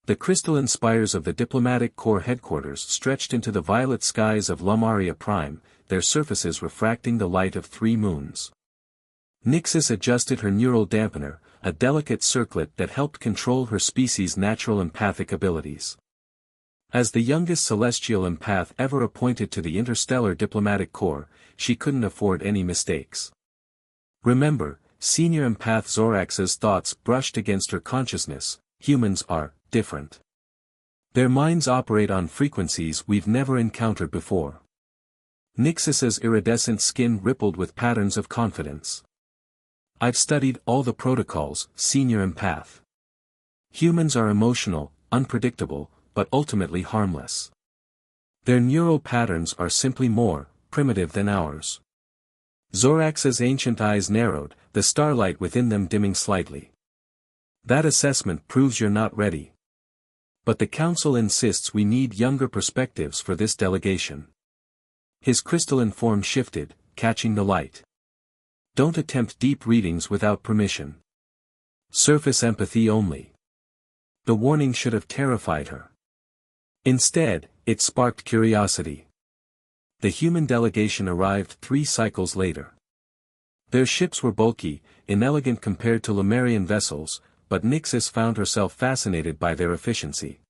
The crystalline spires of the diplomatic corps headquarters stretched into the violet skies of Lumaria Prime, their surfaces refracting the light of 3 moons. Nixis adjusted her neural dampener, a delicate circlet that helped control her species' natural empathic abilities. As the youngest celestial empath ever appointed to the Interstellar Diplomatic Corps, she couldn't afford any mistakes. Remember, senior empath Zorax's thoughts brushed against her consciousness: humans are different. Their minds operate on frequencies we've never encountered before. Nixis's iridescent skin rippled with patterns of confidence. I've studied all the protocols, senior empath. Humans are emotional, unpredictable, but ultimately harmless. Their neural patterns are simply more primitive than ours. Zorax's ancient eyes narrowed, the starlight within them dimming slightly. That assessment proves you're not ready. But the Council insists we need younger perspectives for this delegation. His crystalline form shifted, catching the light. Don't attempt deep readings without permission. Surface empathy only. The warning should have terrified her. Instead, it sparked curiosity. The human delegation arrived 3 cycles later. Their ships were bulky, inelegant compared to Lemurian vessels, but Nixis found herself fascinated by their efficiency.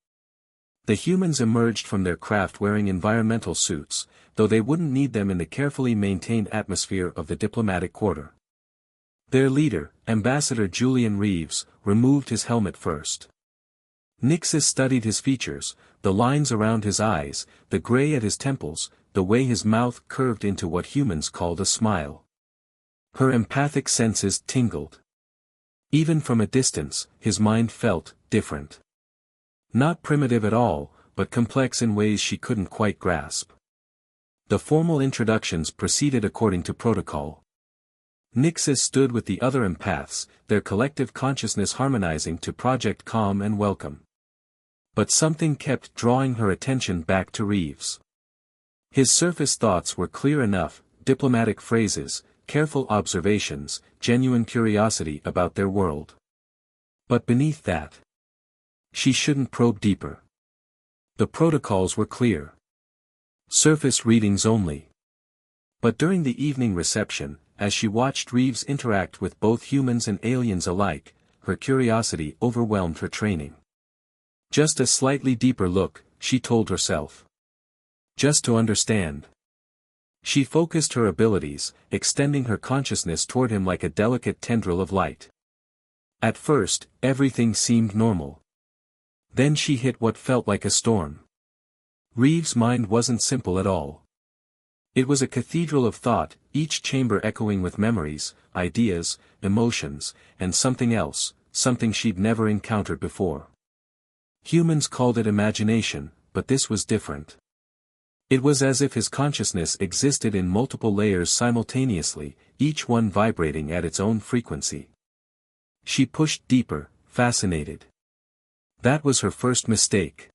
The humans emerged from their craft wearing environmental suits, though they wouldn't need them in the carefully maintained atmosphere of the diplomatic quarter. Their leader, Ambassador Julian Reeves, removed his helmet first. Nixis studied his features, the lines around his eyes, the gray at his temples, the way his mouth curved into what humans called a smile. Her empathic senses tingled. Even from a distance, his mind felt different. Not primitive at all, but complex in ways she couldn't quite grasp. The formal introductions proceeded according to protocol. Nixis stood with the other empaths, their collective consciousness harmonizing to Project Calm and Welcome. But something kept drawing her attention back to Reeves. His surface thoughts were clear enough: diplomatic phrases, careful observations, genuine curiosity about their world. But beneath that, she shouldn't probe deeper. The protocols were clear. Surface readings only. But during the evening reception, as she watched Reeves interact with both humans and aliens alike, her curiosity overwhelmed her training. Just a slightly deeper look, she told herself. Just to understand. She focused her abilities, extending her consciousness toward him like a delicate tendril of light. At first, everything seemed normal. Then she hit what felt like a storm. Reeves' mind wasn't simple at all. It was a cathedral of thought, each chamber echoing with memories, ideas, emotions, and something else, something she'd never encountered before. Humans called it imagination, but this was different. It was as if his consciousness existed in multiple layers simultaneously, each one vibrating at its own frequency. She pushed deeper, fascinated. That was her first mistake.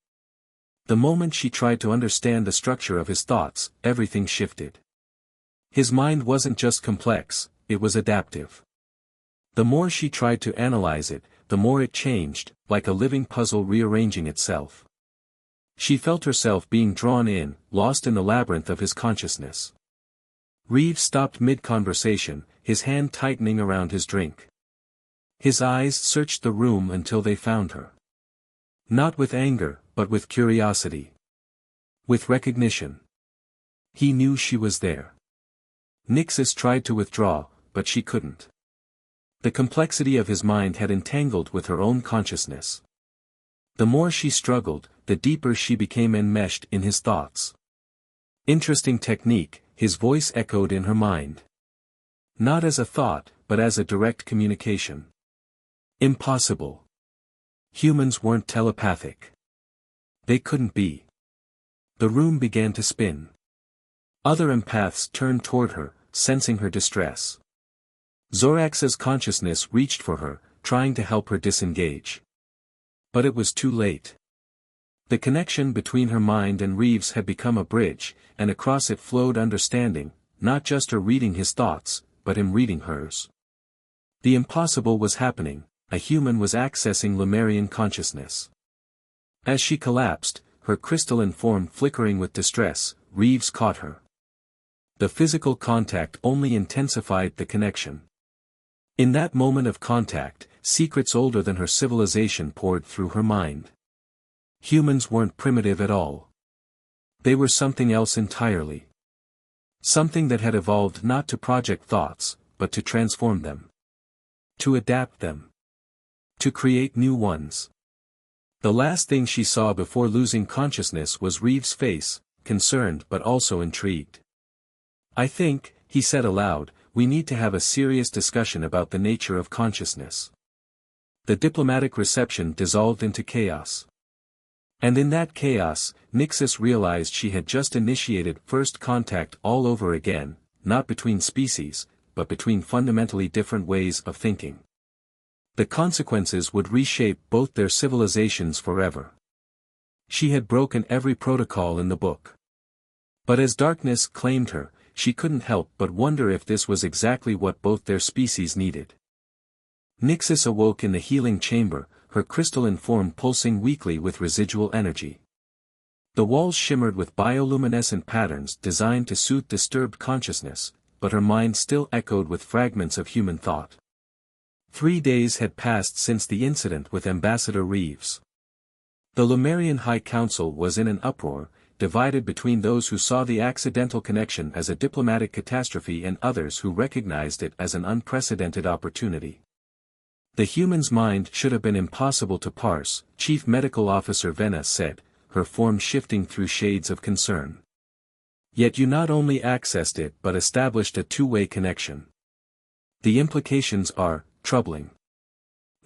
The moment she tried to understand the structure of his thoughts, everything shifted. His mind wasn't just complex, it was adaptive. The more she tried to analyze it, the more it changed, like a living puzzle rearranging itself. She felt herself being drawn in, lost in the labyrinth of his consciousness. Reeves stopped mid-conversation, his hand tightening around his drink. His eyes searched the room until they found her. Not with anger, but with curiosity. With recognition. He knew she was there. Nixis tried to withdraw, but she couldn't. The complexity of his mind had entangled with her own consciousness. The more she struggled, the deeper she became enmeshed in his thoughts. Interesting technique, his voice echoed in her mind. Not as a thought, but as a direct communication. Impossible. Humans weren't telepathic. They couldn't be. The room began to spin. Other empaths turned toward her, sensing her distress. Zorax's consciousness reached for her, trying to help her disengage. But it was too late. The connection between her mind and Reeves had become a bridge, and across it flowed understanding, not just her reading his thoughts, but him reading hers. The impossible was happening, a human was accessing Lemurian consciousness. As she collapsed, her crystalline form flickering with distress, Reeves caught her. The physical contact only intensified the connection. In that moment of contact, secrets older than her civilization poured through her mind. Humans weren't primitive at all. They were something else entirely. Something that had evolved not to project thoughts, but to transform them. To adapt them. To create new ones. The last thing she saw before losing consciousness was Reeves' face, concerned but also intrigued. "I think," he said aloud, "we need to have a serious discussion about the nature of consciousness." The diplomatic reception dissolved into chaos. And in that chaos, Nixis realized she had just initiated first contact all over again, not between species, but between fundamentally different ways of thinking. The consequences would reshape both their civilizations forever. She had broken every protocol in the book. But as darkness claimed her, she couldn't help but wonder if this was exactly what both their species needed. Nixis awoke in the healing chamber, her crystalline form pulsing weakly with residual energy. The walls shimmered with bioluminescent patterns designed to soothe disturbed consciousness, but her mind still echoed with fragments of human thought. 3 days had passed since the incident with Ambassador Reeves. The Lemurian High Council was in an uproar, divided between those who saw the accidental connection as a diplomatic catastrophe and others who recognized it as an unprecedented opportunity. "The human's mind should have been impossible to parse," Chief Medical Officer Venna said, her form shifting through shades of concern. "Yet you not only accessed it but established a two-way connection. The implications are troubling."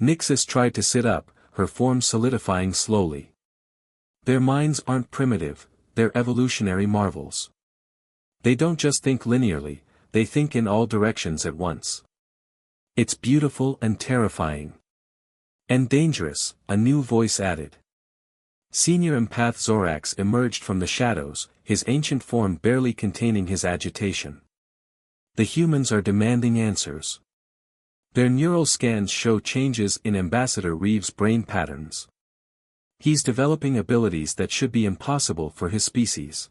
Nixis tried to sit up, her form solidifying slowly. "Their minds aren't primitive, they're evolutionary marvels. They don't just think linearly, they think in all directions at once. It's beautiful and terrifying. And dangerous," a new voice added. Senior empath Zorax emerged from the shadows, his ancient form barely containing his agitation. "The humans are demanding answers. Their neural scans show changes in Ambassador Reeves' brain patterns. He's developing abilities that should be impossible for his species."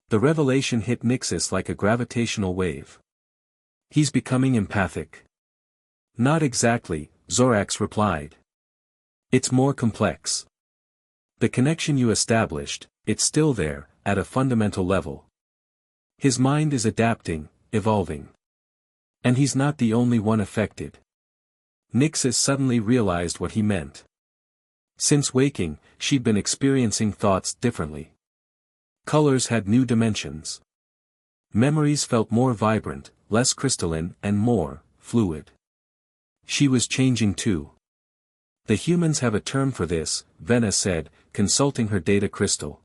The revelation hit Nixis like a gravitational wave. "He's becoming empathic." "Not exactly," Zorax replied. "It's more complex. The connection you established, it's still there, at a fundamental level. His mind is adapting, evolving. And he's not the only one affected." Nixis suddenly realized what he meant. Since waking, she'd been experiencing thoughts differently. Colors had new dimensions. Memories felt more vibrant, less crystalline, and more fluid. She was changing too. "The humans have a term for this," Venna said, consulting her data crystal.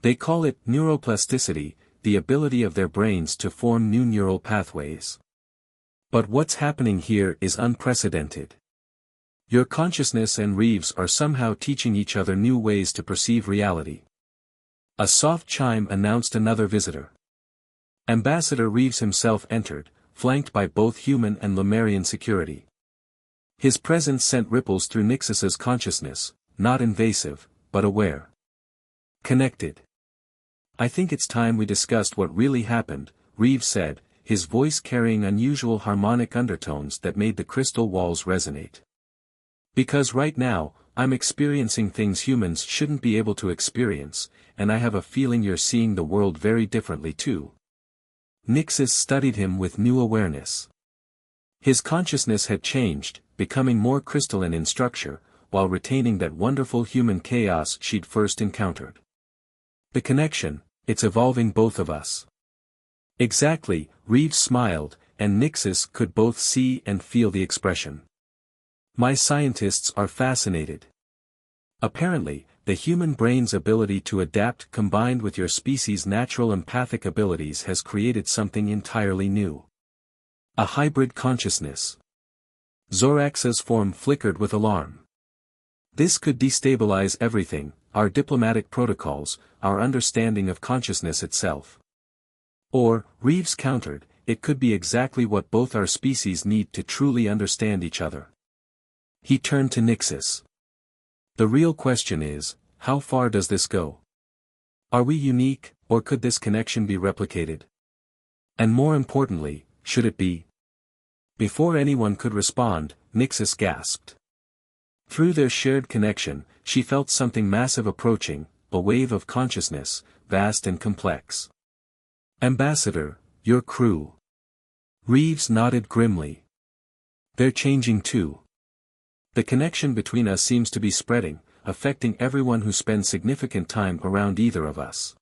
"They call it neuroplasticity, the ability of their brains to form new neural pathways. But what's happening here is unprecedented. Your consciousness and Reeves are somehow teaching each other new ways to perceive reality." A soft chime announced another visitor. Ambassador Reeves himself entered, flanked by both human and Lemurian security. His presence sent ripples through Nixis's consciousness, not invasive, but aware. Connected. "I think it's time we discussed what really happened," Reeves said, his voice carrying unusual harmonic undertones that made the crystal walls resonate. "Because right now, I'm experiencing things humans shouldn't be able to experience, and I have a feeling you're seeing the world very differently too." Nixis studied him with new awareness. His consciousness had changed, becoming more crystalline in structure, while retaining that wonderful human chaos she'd first encountered. "The connection, it's evolving both of us." "Exactly," Reeves smiled, and Nixis could both see and feel the expression. "My scientists are fascinated. Apparently, the human brain's ability to adapt combined with your species' natural empathic abilities has created something entirely new. A hybrid consciousness." Zorax's form flickered with alarm. "This could destabilize everything, our diplomatic protocols, our understanding of consciousness itself." Or, Reeves countered, "it could be exactly what both our species need to truly understand each other." He turned to Nixis. The real question is, how far does this go? Are we unique, or could this connection be replicated? And more importantly, should it be? Before anyone could respond, Nixis gasped. Through their shared connection, she felt something massive approaching, a wave of consciousness, vast and complex. Ambassador, your crew. Reeves nodded grimly. They're changing too. The connection between us seems to be spreading, affecting everyone who spends significant time around either of us.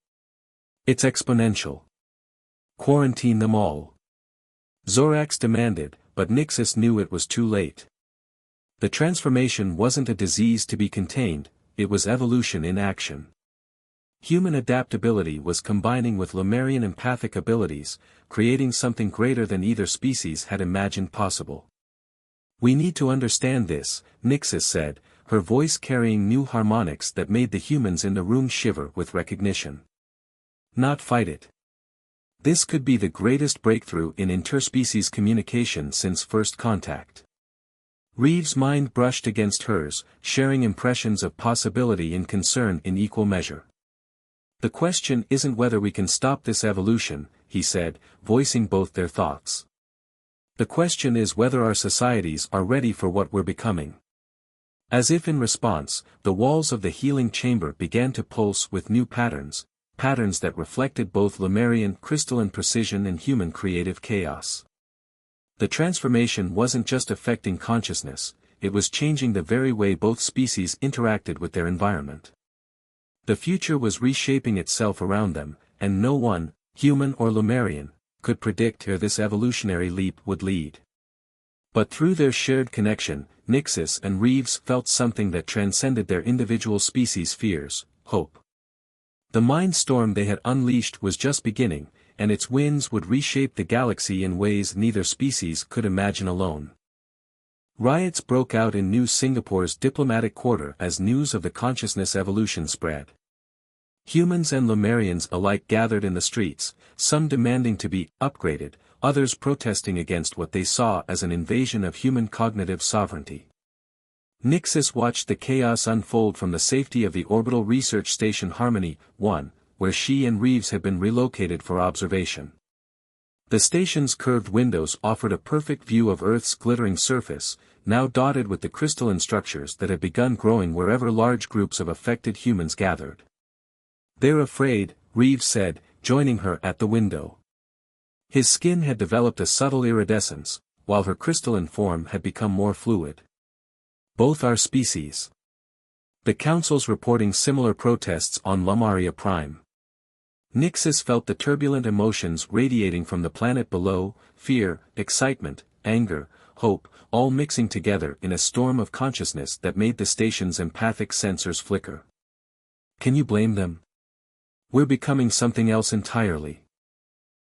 It's exponential. Quarantine them all. Zorax demanded, but Nixis knew it was too late. The transformation wasn't a disease to be contained, it was evolution in action. Human adaptability was combining with Lemurian empathic abilities, creating something greater than either species had imagined possible. We need to understand this, Nixis said, her voice carrying new harmonics that made the humans in the room shiver with recognition. Not fight it. This could be the greatest breakthrough in interspecies communication since first contact. Reeves' mind brushed against hers, sharing impressions of possibility and concern in equal measure. The question isn't whether we can stop this evolution, he said, voicing both their thoughts. The question is whether our societies are ready for what we're becoming. As if in response, the walls of the healing chamber began to pulse with new patterns that reflected both Lemurian crystalline precision and human creative chaos. The transformation wasn't just affecting consciousness, it was changing the very way both species interacted with their environment. The future was reshaping itself around them, and no one, human or Lemurian, could predict where this evolutionary leap would lead. But through their shared connection, Nixis and Reeves felt something that transcended their individual species' fears: hope. The mind storm they had unleashed was just beginning, and its winds would reshape the galaxy in ways neither species could imagine alone. Riots broke out in New Singapore's diplomatic quarter as news of the consciousness evolution spread. Humans and Lemurians alike gathered in the streets, some demanding to be upgraded, others protesting against what they saw as an invasion of human cognitive sovereignty. Nixis watched the chaos unfold from the safety of the orbital research station Harmony 1, where she and Reeves had been relocated for observation. The station's curved windows offered a perfect view of Earth's glittering surface, now dotted with the crystalline structures that had begun growing wherever large groups of affected humans gathered. "They're afraid," Reeves said, joining her at the window. His skin had developed a subtle iridescence, while her crystalline form had become more fluid. "Both our species." The council's reporting similar protests on Lumaria Prime. Nixis felt the turbulent emotions radiating from the planet below: fear, excitement, anger, hope, all mixing together in a storm of consciousness that made the station's empathic sensors flicker. Can you blame them? We're becoming something else entirely.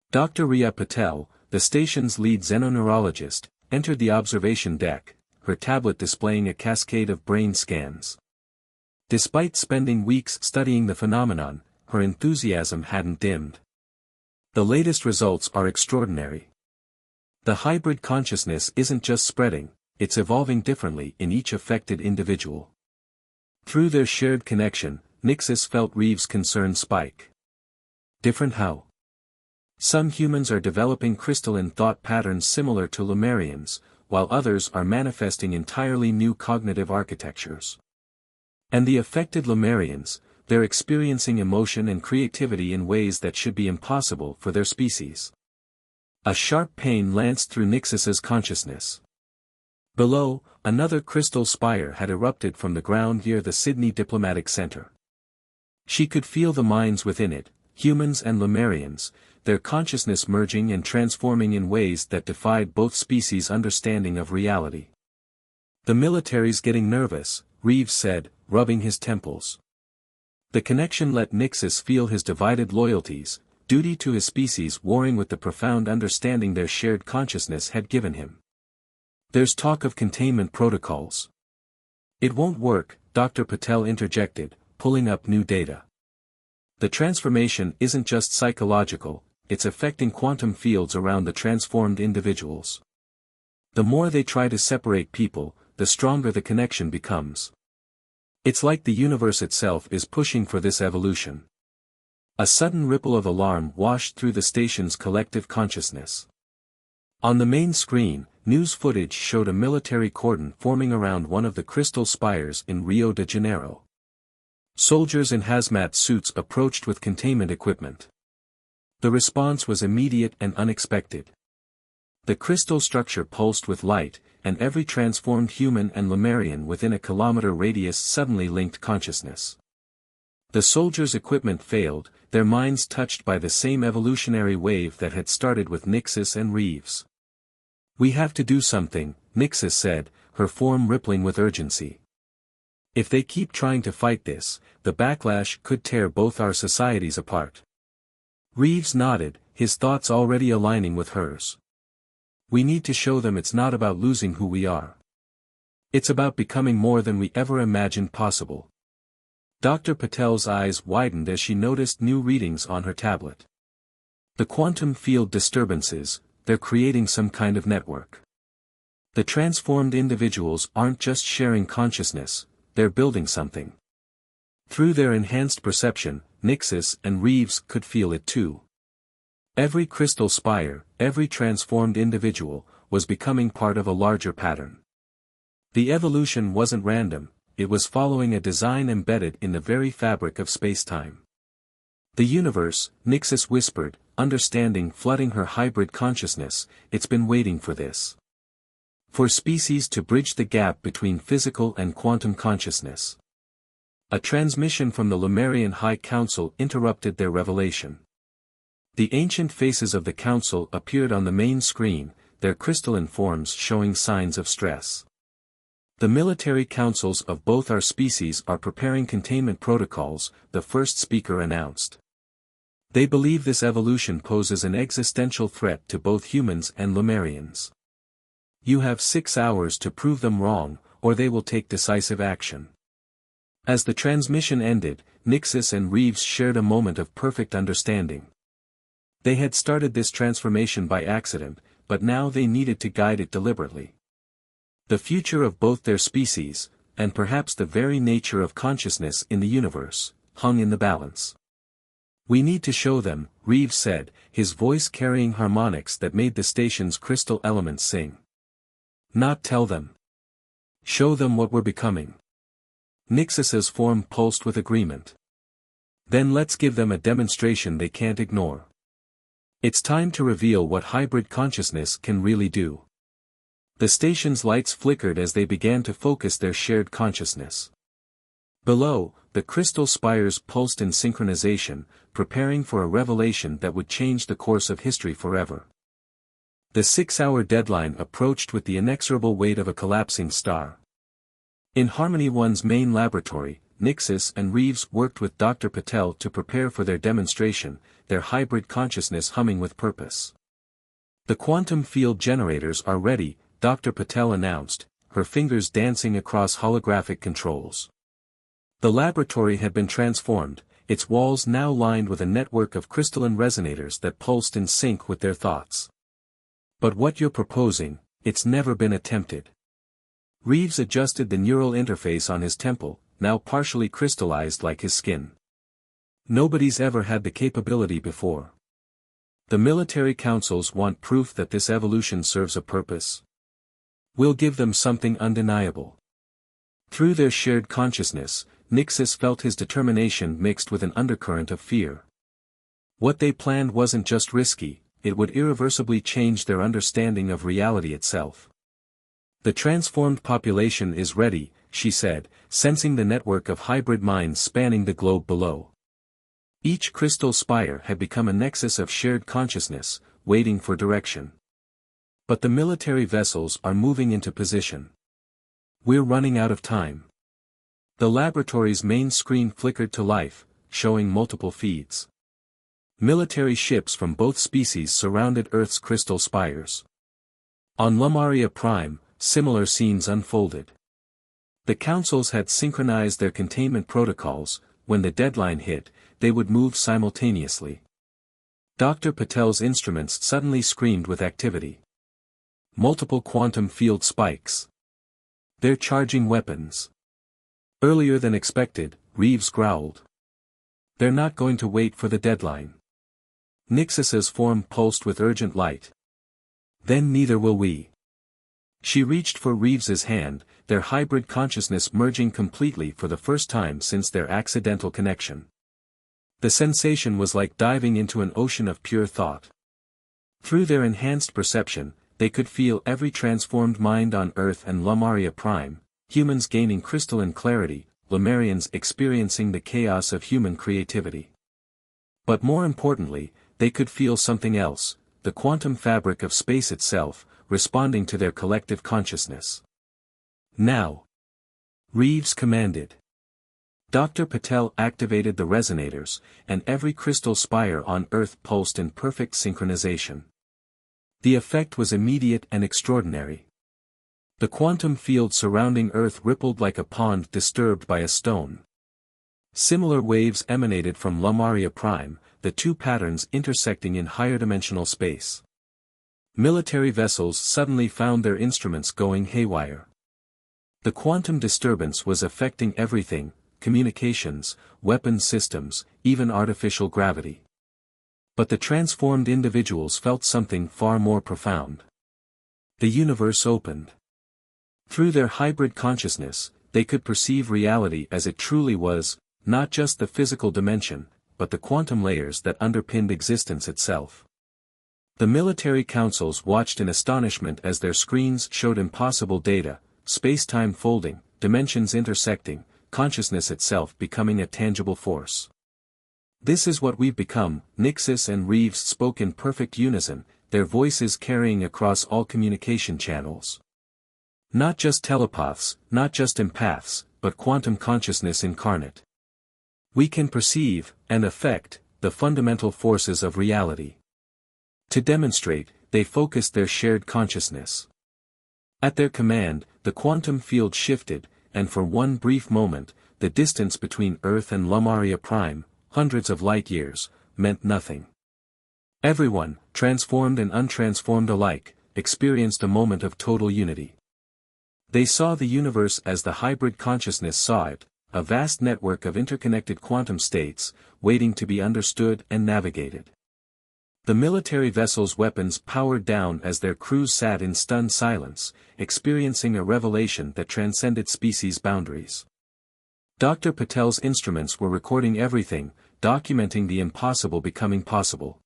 Dr. Riya Patel, the station's lead xenoneurologist, entered the observation deck, her tablet displaying a cascade of brain scans. Despite spending weeks studying the phenomenon, her enthusiasm hadn't dimmed. The latest results are extraordinary. The hybrid consciousness isn't just spreading, it's evolving differently in each affected individual. Through their shared connection, Nixis felt Reeves' concern spike. Different how? Some humans are developing crystalline thought patterns similar to Lemurians, while others are manifesting entirely new cognitive architectures. And the affected Lemurians, they're experiencing emotion and creativity in ways that should be impossible for their species. A sharp pain lanced through Nixis's consciousness. Below, another crystal spire had erupted from the ground near the Sydney Diplomatic Centre. She could feel the minds within it, humans and Lemurians, their consciousness merging and transforming in ways that defied both species' understanding of reality. "The military's getting nervous," Reeves said, rubbing his temples. The connection let Nixis feel his divided loyalties, duty to his species warring with the profound understanding their shared consciousness had given him. "There's talk of containment protocols." "It won't work," Dr. Patel interjected, pulling up new data. "The transformation isn't just psychological, it's affecting quantum fields around the transformed individuals. The more they try to separate people, the stronger the connection becomes." It's like the universe itself is pushing for this evolution. A sudden ripple of alarm washed through the station's collective consciousness. On the main screen, news footage showed a military cordon forming around one of the crystal spires in Rio de Janeiro. Soldiers in hazmat suits approached with containment equipment. The response was immediate and unexpected. The crystal structure pulsed with light, and every transformed human and Lemurian within a kilometer radius suddenly linked consciousness. The soldiers' equipment failed, their minds touched by the same evolutionary wave that had started with Nixis and Reeves. "We have to do something," Nixis said, her form rippling with urgency. "If they keep trying to fight this, the backlash could tear both our societies apart." Reeves nodded, his thoughts already aligning with hers. "We need to show them it's not about losing who we are. It's about becoming more than we ever imagined possible." Dr. Patel's eyes widened as she noticed new readings on her tablet. "The quantum field disturbances, they're creating some kind of network. The transformed individuals aren't just sharing consciousness, they're building something." Through their enhanced perception, Nixis and Reeves could feel it too. Every crystal spire, every transformed individual, was becoming part of a larger pattern. The evolution wasn't random, it was following a design embedded in the very fabric of space-time. "The universe," Nixis whispered, understanding flooding her hybrid consciousness, "it's been waiting for this. For species to bridge the gap between physical and quantum consciousness." A transmission from the Lemurian High Council interrupted their revelation. The ancient faces of the council appeared on the main screen, their crystalline forms showing signs of stress. "The military councils of both our species are preparing containment protocols," the first speaker announced. "They believe this evolution poses an existential threat to both humans and Lemurians. You have 6 hours to prove them wrong, or they will take decisive action." As the transmission ended, Nixis and Reeves shared a moment of perfect understanding. They had started this transformation by accident, but now they needed to guide it deliberately. The future of both their species, and perhaps the very nature of consciousness in the universe, hung in the balance. "We need to show them," Reeves said, his voice carrying harmonics that made the station's crystal elements sing. "Not tell them. Show them what we're becoming." Nixis's form pulsed with agreement. "Then let's give them a demonstration they can't ignore. It's time to reveal what hybrid consciousness can really do." The station's lights flickered as they began to focus their shared consciousness. Below, the crystal spires pulsed in synchronization, preparing for a revelation that would change the course of history forever. The 6-hour deadline approached with the inexorable weight of a collapsing star. In Harmony One's main laboratory, Nixis and Reeves worked with Dr. Patel to prepare for their demonstration, their hybrid consciousness humming with purpose. "The quantum field generators are ready," Dr. Patel announced, her fingers dancing across holographic controls. The laboratory had been transformed, its walls now lined with a network of crystalline resonators that pulsed in sync with their thoughts. "But what you're proposing, it's never been attempted." Reeves adjusted the neural interface on his temple, now partially crystallized like his skin. "Nobody's ever had the capability before. The military councils want proof that this evolution serves a purpose. We'll give them something undeniable." Through their shared consciousness, Nixis felt his determination mixed with an undercurrent of fear. What they planned wasn't just risky, it would irreversibly change their understanding of reality itself. "The transformed population is ready," she said, sensing the network of hybrid minds spanning the globe below. Each crystal spire had become a nexus of shared consciousness, waiting for direction. "But the military vessels are moving into position. We're running out of time." The laboratory's main screen flickered to life, showing multiple feeds. Military ships from both species surrounded Earth's crystal spires. On Lumaria Prime, similar scenes unfolded. The councils had synchronized their containment protocols. When the deadline hit, they would move simultaneously. Dr. Patel's instruments suddenly screamed with activity. "Multiple quantum field spikes. They're charging weapons." Earlier than expected, Reeves growled. They're not going to wait for the deadline. Nixis's form pulsed with urgent light. Then neither will we. She reached for Reeves's hand, their hybrid consciousness merging completely for the first time since their accidental connection. The sensation was like diving into an ocean of pure thought. Through their enhanced perception, they could feel every transformed mind on Earth and Lumaria Prime, humans gaining crystalline clarity, Lumarians experiencing the chaos of human creativity. But more importantly, they could feel something else, the quantum fabric of space itself, responding to their collective consciousness. Now! Reeves commanded. Dr. Patel activated the resonators, and every crystal spire on Earth pulsed in perfect synchronization. The effect was immediate and extraordinary. The quantum field surrounding Earth rippled like a pond disturbed by a stone. Similar waves emanated from Lumaria Prime, the two patterns intersecting in higher dimensional space. Military vessels suddenly found their instruments going haywire. The quantum disturbance was affecting everything, communications, weapons systems, even artificial gravity. But the transformed individuals felt something far more profound. The universe opened. Through their hybrid consciousness, they could perceive reality as it truly was, not just the physical dimension, but the quantum layers that underpinned existence itself. The military councils watched in astonishment as their screens showed impossible data, space-time folding, dimensions intersecting, consciousness itself becoming a tangible force. This is what we've become, Nixis and Reeves spoke in perfect unison, their voices carrying across all communication channels. Not just telepaths, not just empaths, but quantum consciousness incarnate. We can perceive, and affect, the fundamental forces of reality. To demonstrate, they focused their shared consciousness. At their command, the quantum field shifted, and for one brief moment, the distance between Earth and Lumaria Prime, hundreds of light-years, meant nothing. Everyone, transformed and untransformed alike, experienced a moment of total unity. They saw the universe as the hybrid consciousness saw it, a vast network of interconnected quantum states, waiting to be understood and navigated. The military vessels' weapons powered down as their crews sat in stunned silence, experiencing a revelation that transcended species boundaries. Dr. Patel's instruments were recording everything, documenting the impossible becoming possible.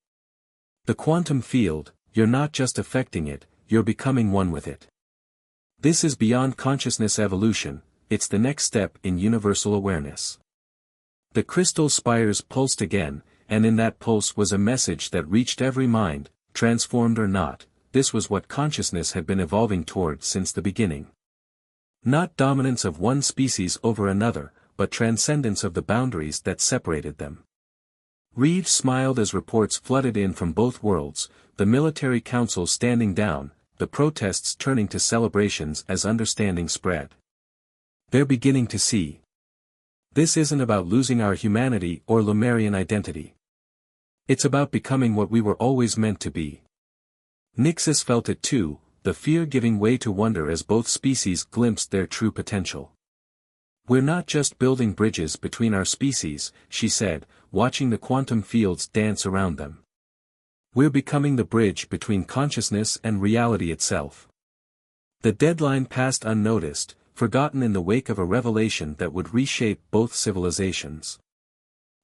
The quantum field, you're not just affecting it, you're becoming one with it. This is beyond consciousness evolution, it's the next step in universal awareness. The crystal spires pulsed again, and in that pulse was a message that reached every mind, transformed or not. This was what consciousness had been evolving toward since the beginning. Not dominance of one species over another, but transcendence of the boundaries that separated them. Reeves smiled as reports flooded in from both worlds, the military council standing down, the protests turning to celebrations as understanding spread. They're beginning to see. This isn't about losing our humanity or Lumarian identity. It's about becoming what we were always meant to be. Nixis felt it too, the fear giving way to wonder as both species glimpsed their true potential. We're not just building bridges between our species, she said, watching the quantum fields dance around them. We're becoming the bridge between consciousness and reality itself. The deadline passed unnoticed, forgotten in the wake of a revelation that would reshape both civilizations.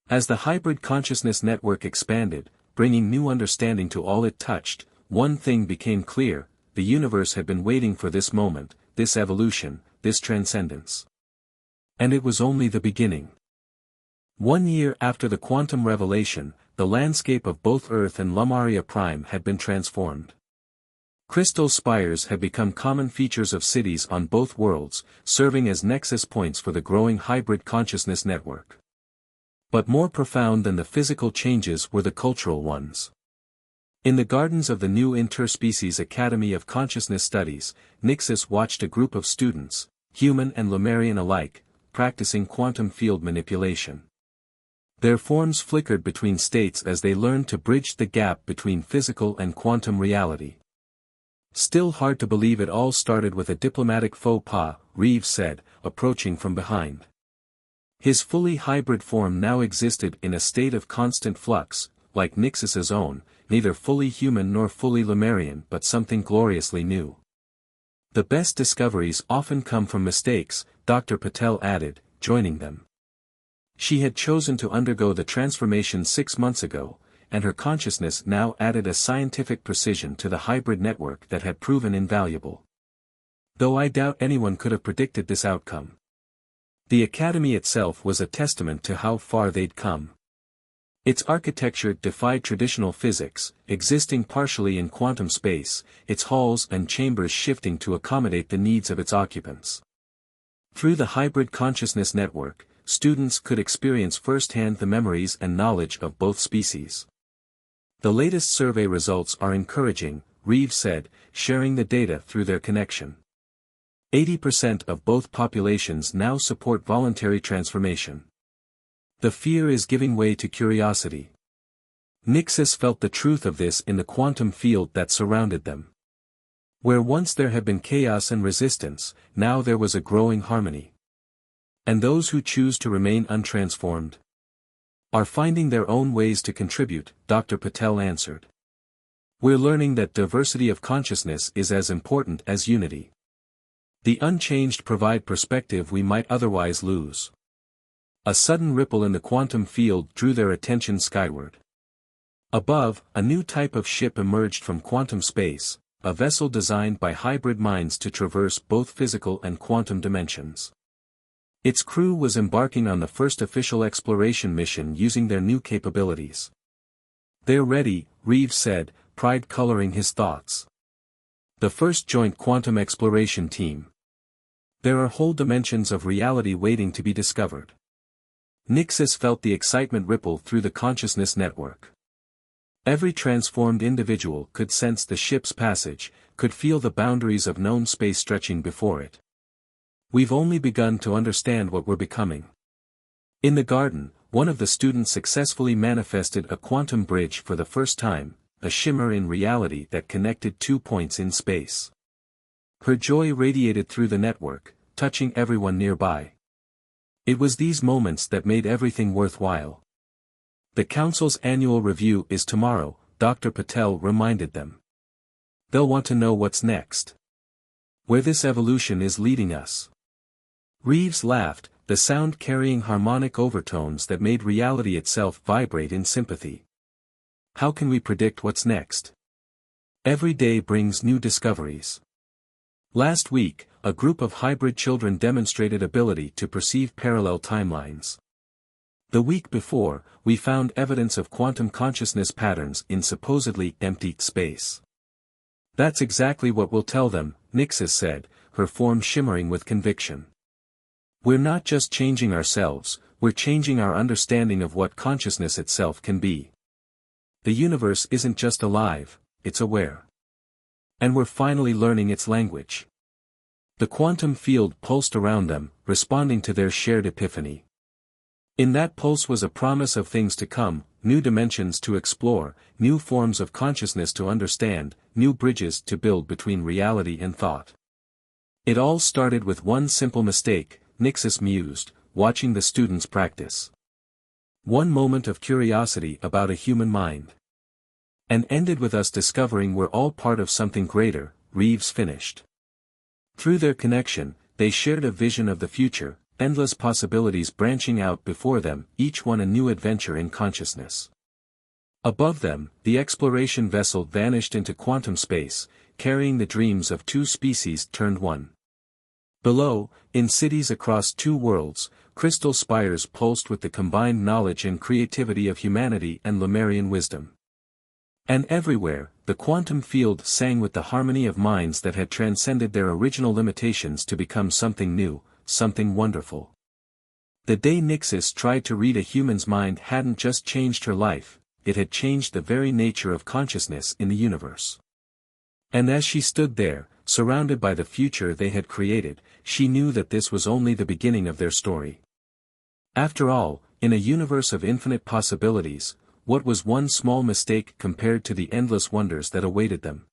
As the hybrid consciousness network expanded, bringing new understanding to all it touched, one thing became clear: the universe had been waiting for this moment, this evolution, this transcendence. And it was only the beginning. 1 year after the quantum revelation, the landscape of both Earth and Lumaria Prime had been transformed. Crystal spires had become common features of cities on both worlds, serving as nexus points for the growing hybrid consciousness network. But more profound than the physical changes were the cultural ones. In the gardens of the new Interspecies Academy of Consciousness Studies, Nixis watched a group of students, human and Lumarian alike, practicing quantum field manipulation. Their forms flickered between states as they learned to bridge the gap between physical and quantum reality. Still hard to believe it all started with a diplomatic faux pas, Reeves said, approaching from behind. His fully hybrid form now existed in a state of constant flux, like Nixis's own, neither fully human nor fully Lemurian but something gloriously new. The best discoveries often come from mistakes, Dr. Patel added, joining them. She had chosen to undergo the transformation 6 months ago, and her consciousness now added a scientific precision to the hybrid network that had proven invaluable. Though I doubt anyone could have predicted this outcome. The Academy itself was a testament to how far they'd come. Its architecture defied traditional physics, existing partially in quantum space, its halls and chambers shifting to accommodate the needs of its occupants. Through the hybrid consciousness network, students could experience firsthand the memories and knowledge of both species. The latest survey results are encouraging, Reeves said, sharing the data through their connection. 80% of both populations now support voluntary transformation. The fear is giving way to curiosity. Nixis felt the truth of this in the quantum field that surrounded them. Where once there had been chaos and resistance, now there was a growing harmony. And those who choose to remain untransformed are finding their own ways to contribute, Dr. Patel answered. We're learning that diversity of consciousness is as important as unity. The unchanged provide perspective we might otherwise lose. A sudden ripple in the quantum field drew their attention skyward. Above, a new type of ship emerged from quantum space, a vessel designed by hybrid minds to traverse both physical and quantum dimensions. Its crew was embarking on the first official exploration mission using their new capabilities. They're ready, Reeves said, pride coloring his thoughts. The first joint quantum exploration team. There are whole dimensions of reality waiting to be discovered. Nixis felt the excitement ripple through the consciousness network. Every transformed individual could sense the ship's passage, could feel the boundaries of known space stretching before it. We've only begun to understand what we're becoming. In the garden, one of the students successfully manifested a quantum bridge for the first time, a shimmer in reality that connected 2 points in space. Her joy radiated through the network, touching everyone nearby. It was these moments that made everything worthwhile. The Council's annual review is tomorrow, Dr. Patel reminded them. They'll want to know what's next. Where this evolution is leading us. Reeves laughed, the sound carrying harmonic overtones that made reality itself vibrate in sympathy. How can we predict what's next? Every day brings new discoveries. Last week, a group of hybrid children demonstrated ability to perceive parallel timelines. The week before, we found evidence of quantum consciousness patterns in supposedly empty space. That's exactly what we'll tell them, Nixis said, her form shimmering with conviction. We're not just changing ourselves, we're changing our understanding of what consciousness itself can be. The universe isn't just alive, it's aware. And we're finally learning its language. The quantum field pulsed around them, responding to their shared epiphany. In that pulse was a promise of things to come, new dimensions to explore, new forms of consciousness to understand, new bridges to build between reality and thought. It all started with one simple mistake, Nixis mused, watching the students practice. One moment of curiosity about a human mind. And ended with us discovering we're all part of something greater, Reeves finished. Through their connection, they shared a vision of the future, endless possibilities branching out before them, each one a new adventure in consciousness. Above them, the exploration vessel vanished into quantum space, carrying the dreams of 2 species turned one. Below, in cities across 2 worlds, crystal spires pulsed with the combined knowledge and creativity of humanity and Lemurian wisdom. And everywhere, the quantum field sang with the harmony of minds that had transcended their original limitations to become something new, something wonderful. The day Nixis tried to read a human's mind hadn't just changed her life, it had changed the very nature of consciousness in the universe. And as she stood there, surrounded by the future they had created, she knew that this was only the beginning of their story. After all, in a universe of infinite possibilities, what was one small mistake compared to the endless wonders that awaited them?